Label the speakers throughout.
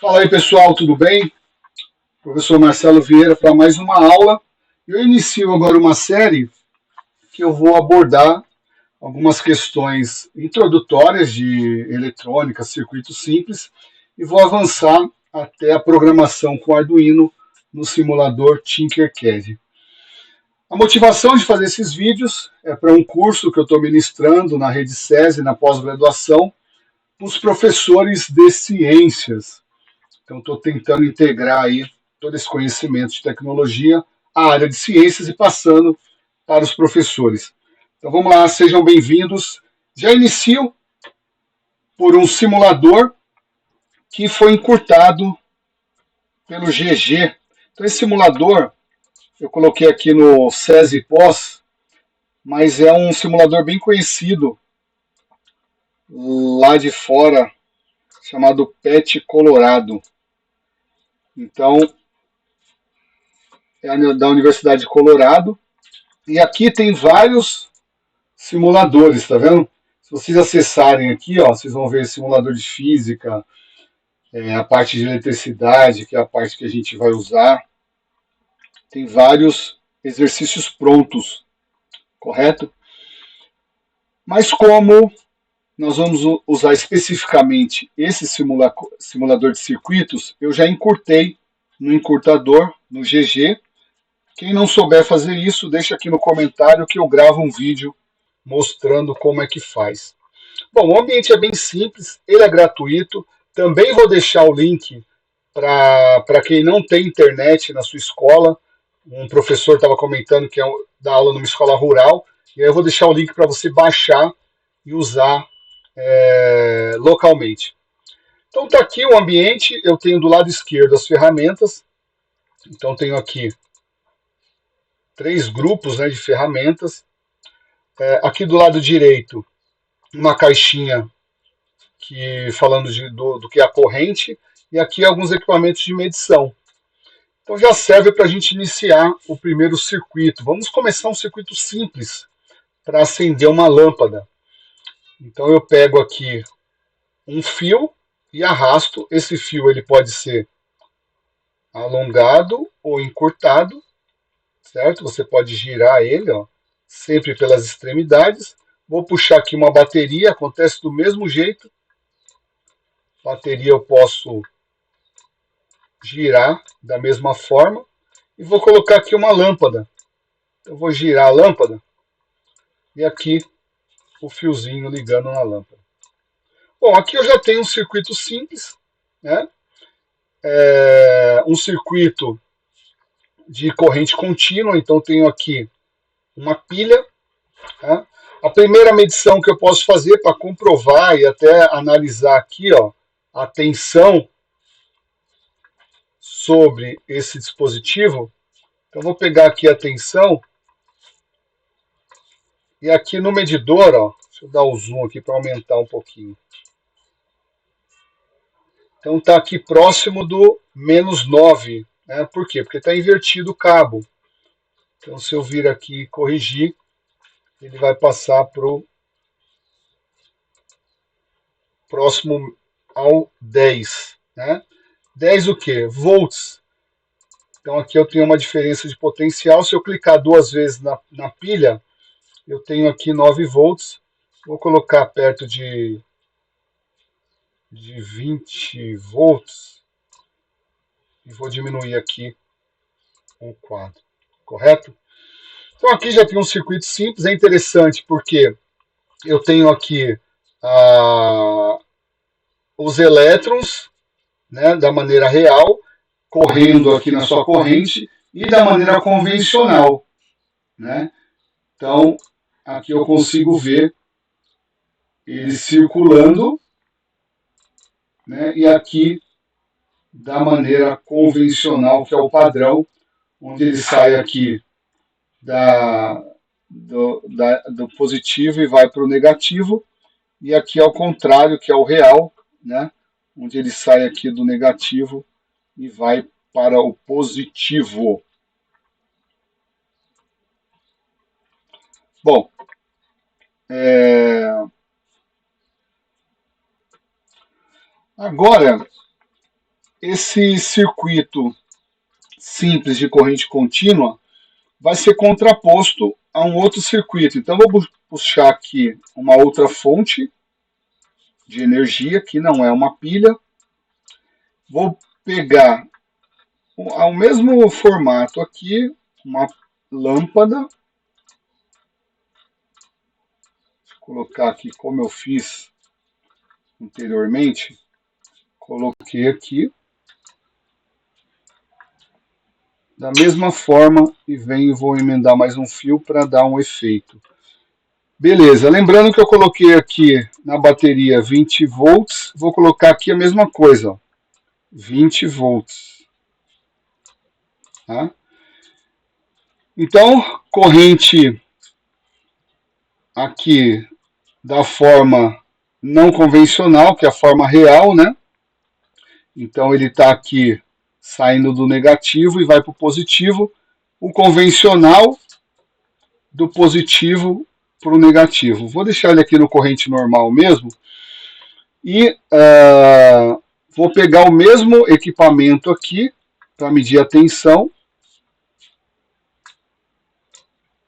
Speaker 1: Fala aí pessoal, tudo bem? Professor Marcelo Vieira para mais uma aula. Eu inicio agora uma série que eu vou abordar algumas questões introdutórias de eletrônica, circuitos simples, e vou avançar até a programação com Arduino no simulador Tinkercad. A motivação de fazer esses vídeos é para um curso que eu estou ministrando na Rede SESI, na pós-graduação, para os professores de ciências. Então, estou tentando integrar aí todo esse conhecimento de tecnologia à área de ciências e passando para os professores. Então, vamos lá, sejam bem-vindos. Já inicio por um simulador que foi encurtado pelo GG. Então, esse simulador eu coloquei aqui no SESI Pós, mas é um simulador bem conhecido lá de fora, chamado PET Colorado. Então, é da Universidade de Colorado. E aqui tem vários simuladores, tá vendo? Se vocês acessarem aqui, ó, vocês vão ver simulador de física, a parte de eletricidade, que é a parte que a gente vai usar. Tem vários exercícios prontos, correto? Mas como nós vamos usar especificamente esse simulador de circuitos, eu já encurtei no encurtador, no GG. Quem não souber fazer isso, deixa aqui no comentário que eu gravo um vídeo mostrando como é que faz. Bom, o ambiente é bem simples, ele é gratuito. Também vou deixar o link para quem não tem internet na sua escola. Um professor estava comentando que dá aula numa escola rural, e aí eu vou deixar o link para você baixar e usar localmente. Então está aqui o ambiente, eu tenho do lado esquerdo as ferramentas. Então tenho aqui 3 grupos, né, de ferramentas. Aqui do lado direito, uma caixinha falando do que é a corrente, e aqui alguns equipamentos de medição. Então já serve para a gente iniciar o primeiro circuito. Vamos começar um circuito simples para acender uma lâmpada. Então eu pego aqui um fio e arrasto. Esse fio ele pode ser alongado ou encurtado, certo? Você pode girar ele, ó, sempre pelas extremidades. Vou puxar aqui uma bateria, acontece do mesmo jeito. Bateria eu posso girar da mesma forma. E vou colocar aqui uma lâmpada. Eu vou girar a lâmpada e aqui o fiozinho ligando na lâmpada. Bom, aqui eu já tenho um circuito simples, né? Um circuito de corrente contínua, então tenho aqui uma pilha. Né? A primeira medição que eu posso fazer para comprovar e até analisar aqui, ó, a tensão sobre esse dispositivo. Então vou pegar aqui a tensão e aqui no medidor, ó, deixa eu dar o zoom aqui para aumentar um pouquinho. Então está aqui próximo do -9. Né? Por quê? Porque está invertido o cabo. Então se eu vir aqui e corrigir, ele vai passar para o próximo ao 10. Né? 10 o quê? Volts. Então aqui eu tenho uma diferença de potencial. Se eu clicar 2 vezes na pilha, eu tenho aqui 9 volts. Vou colocar perto de 20 volts. E vou diminuir aqui um quadro. Correto? Então aqui já tem um circuito simples. É interessante porque eu tenho aqui os elétrons, né, da maneira real, correndo aqui na sua corrente, e da maneira convencional. Né? Então, aqui eu consigo ver ele circulando, né, e aqui da maneira convencional, que é o padrão, onde ele sai aqui do positivo e vai para o negativo, e aqui ao contrário, que é o real, né, onde ele sai aqui do negativo e vai para o positivo. Bom, agora esse circuito simples de corrente contínua vai ser contraposto a um outro circuito. Então, vou puxar aqui uma outra fonte de energia, que não é uma pilha. Vou pegar ao mesmo formato aqui, uma lâmpada. Vou colocar aqui como eu fiz anteriormente. Coloquei aqui. Da mesma forma, e venho e vou emendar mais um fio para dar um efeito. Beleza, lembrando que eu coloquei aqui na bateria 20 volts, vou colocar aqui a mesma coisa, ó, 20 volts. Tá? Então, corrente aqui da forma não convencional, que é a forma real, né? Então ele está aqui saindo do negativo e vai para o positivo. O convencional do positivo para o negativo. Vou deixar ele aqui no corrente normal mesmo. E vou pegar o mesmo equipamento aqui para medir a tensão.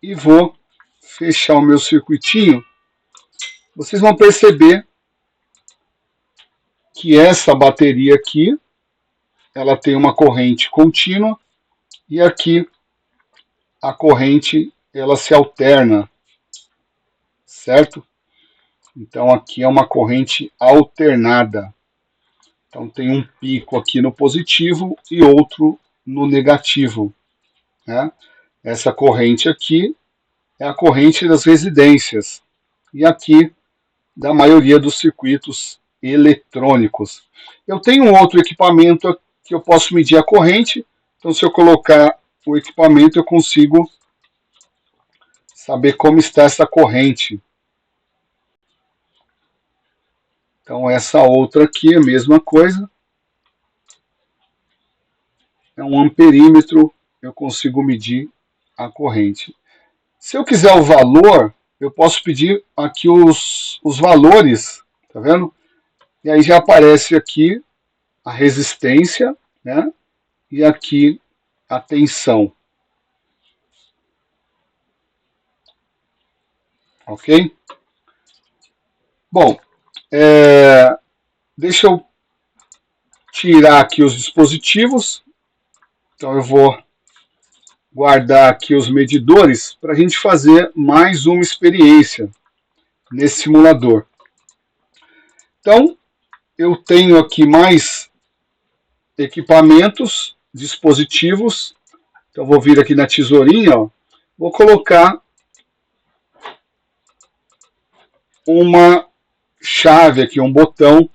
Speaker 1: E vou fechar o meu circuitinho. Vocês vão perceber que essa bateria aqui, ela tem uma corrente contínua. E aqui a corrente, ela se alterna, certo? Então aqui é uma corrente alternada. Então tem um pico aqui no positivo e outro no negativo, né? Essa corrente aqui é a corrente das residências e aqui da maioria dos circuitos eletrônicos. Eu tenho um outro equipamento que eu posso medir a corrente, então se eu colocar o equipamento eu consigo saber como está essa corrente. Então essa outra aqui é a mesma coisa. É um amperímetro, eu consigo medir a corrente. Se eu quiser o valor, eu posso pedir aqui os valores, tá vendo? E aí já aparece aqui a resistência, né? E aqui a tensão. Ok? Bom, deixa eu tirar aqui os dispositivos. Então eu vou guardar aqui os medidores para a gente fazer mais uma experiência nesse simulador. Então, eu tenho aqui mais equipamentos, dispositivos. Então, vou vir aqui na tesourinha, ó, vou colocar uma chave aqui, um botão,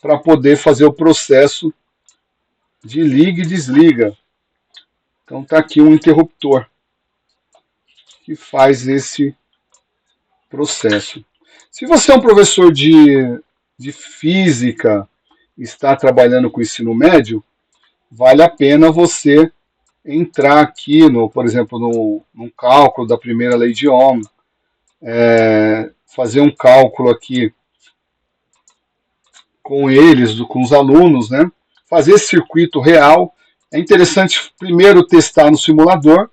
Speaker 1: para poder fazer o processo de liga e desliga. Então, está aqui um interruptor que faz esse processo. Se você é um professor de física, está trabalhando com ensino médio, vale a pena você entrar aqui, por exemplo, no cálculo da primeira lei de Ohm, fazer um cálculo aqui com eles, com os alunos, né? Fazer esse circuito real. É interessante primeiro testar no simulador,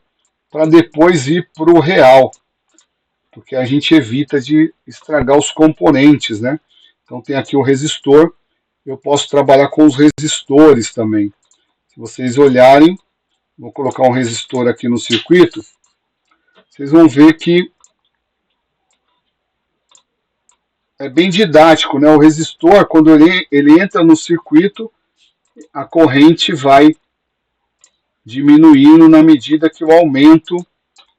Speaker 1: para depois ir para o real, porque a gente evita de estragar os componentes, né? Então tem aqui o resistor, eu posso trabalhar com os resistores também. Se vocês olharem, vou colocar um resistor aqui no circuito, vocês vão ver que é bem didático, né? O resistor, quando ele entra no circuito, a corrente vai diminuindo na medida que eu aumento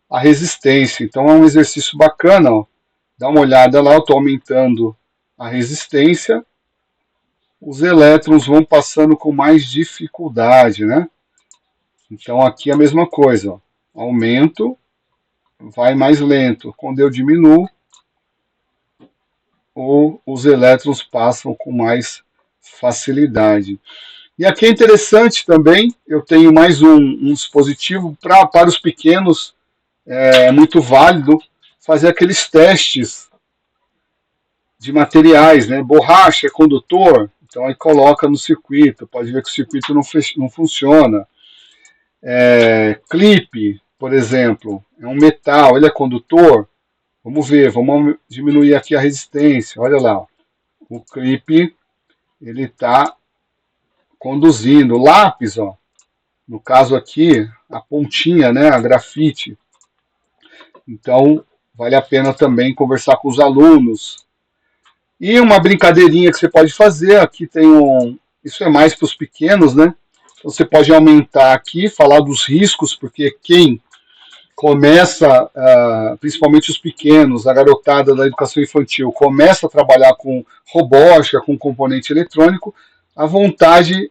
Speaker 1: a resistência. Então é um exercício bacana, ó. Dá uma olhada lá, eu estou aumentando a resistência, os elétrons vão passando com mais dificuldade, né? Então aqui é a mesma coisa, ó. Aumento, vai mais lento. Quando eu diminuo, os elétrons passam com mais facilidade. E aqui é interessante também, eu tenho mais um dispositivo para os pequenos, é muito válido fazer aqueles testes de materiais, né? Borracha, condutor. Então aí coloca no circuito, pode ver que o circuito não funciona. Clipe, por exemplo, é um metal, ele é condutor. Vamos ver, vamos diminuir aqui a resistência. Olha lá, o clipe ele está conduzindo. O lápis, ó, no caso aqui, a pontinha, né, a grafite. Então, vale a pena também conversar com os alunos. E uma brincadeirinha que você pode fazer, aqui tem isso é mais para os pequenos, né? Então, você pode aumentar aqui, falar dos riscos, porque quem começa, principalmente os pequenos, a garotada da educação infantil, começa a trabalhar com robótica, com componente eletrônico, a vontade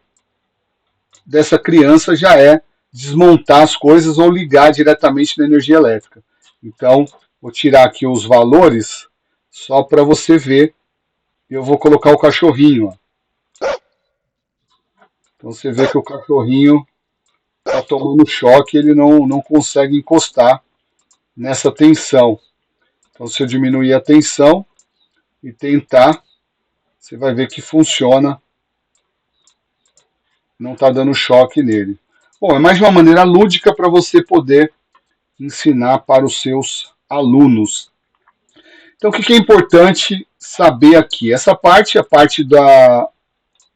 Speaker 1: dessa criança já é desmontar as coisas ou ligar diretamente na energia elétrica. Então, vou tirar aqui os valores só para você ver. Eu vou colocar o cachorrinho. Ó. Então, você vê que o cachorrinho está tomando choque, ele não consegue encostar nessa tensão. Então, se eu diminuir a tensão e tentar, você vai ver que funciona. Não está dando choque nele. Bom, é mais de uma maneira lúdica para você poder ensinar para os seus alunos. Então, o que é importante saber aqui? Essa parte é a parte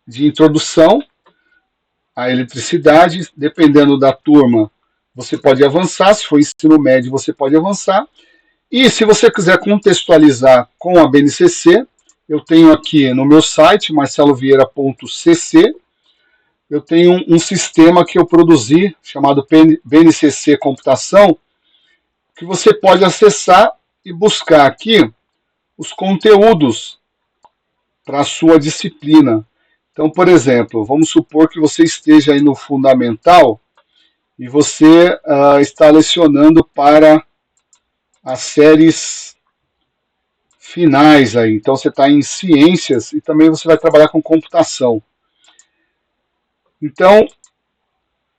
Speaker 1: de introdução à eletricidade. Dependendo da turma, você pode avançar. Se for ensino médio, você pode avançar. E se você quiser contextualizar com a BNCC, eu tenho aqui no meu site, marcelovieira.cc, eu tenho um sistema que eu produzi, chamado BNCC Computação, que você pode acessar e buscar aqui os conteúdos para a sua disciplina. Então, por exemplo, vamos supor que você esteja aí no fundamental e você está lecionando para as séries finais aí. Então, você está em ciências e também você vai trabalhar com computação. Então,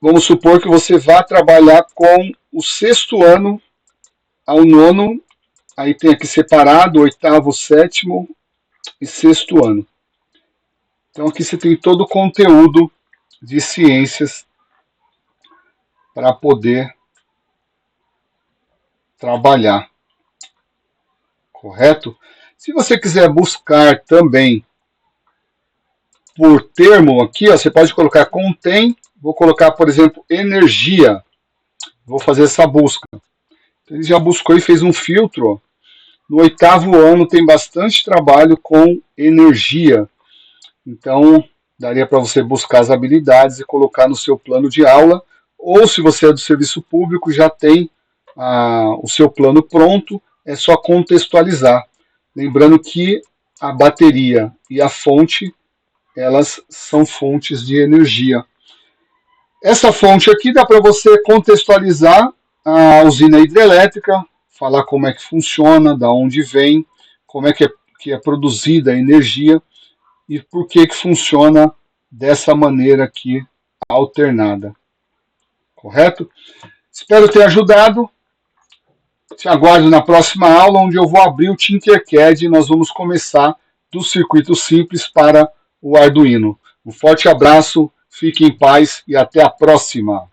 Speaker 1: vamos supor que você vá trabalhar com o 6º ano ao 9º, aí tem aqui separado, 8º, 7º e 6º ano. Então aqui você tem todo o conteúdo de ciências para poder trabalhar, correto? Se você quiser buscar também por termo aqui, ó, você pode colocar contém, vou colocar, por exemplo, energia, vou fazer essa busca. Ele já buscou e fez um filtro. Ó. No 8º ano tem bastante trabalho com energia. Então, daria para você buscar as habilidades e colocar no seu plano de aula. Ou, se você é do serviço público, já tem o seu plano pronto, é só contextualizar. Lembrando que a bateria e a fonte, elas são fontes de energia. Essa fonte aqui dá para você contextualizar a usina hidrelétrica, falar como é que funciona, da onde vem, como é que é produzida a energia e por que funciona dessa maneira aqui, alternada. Correto? Espero ter ajudado. Te aguardo na próxima aula, onde eu vou abrir o Tinkercad e nós vamos começar do circuito simples para o Arduino. Um forte abraço, fique em paz e até a próxima!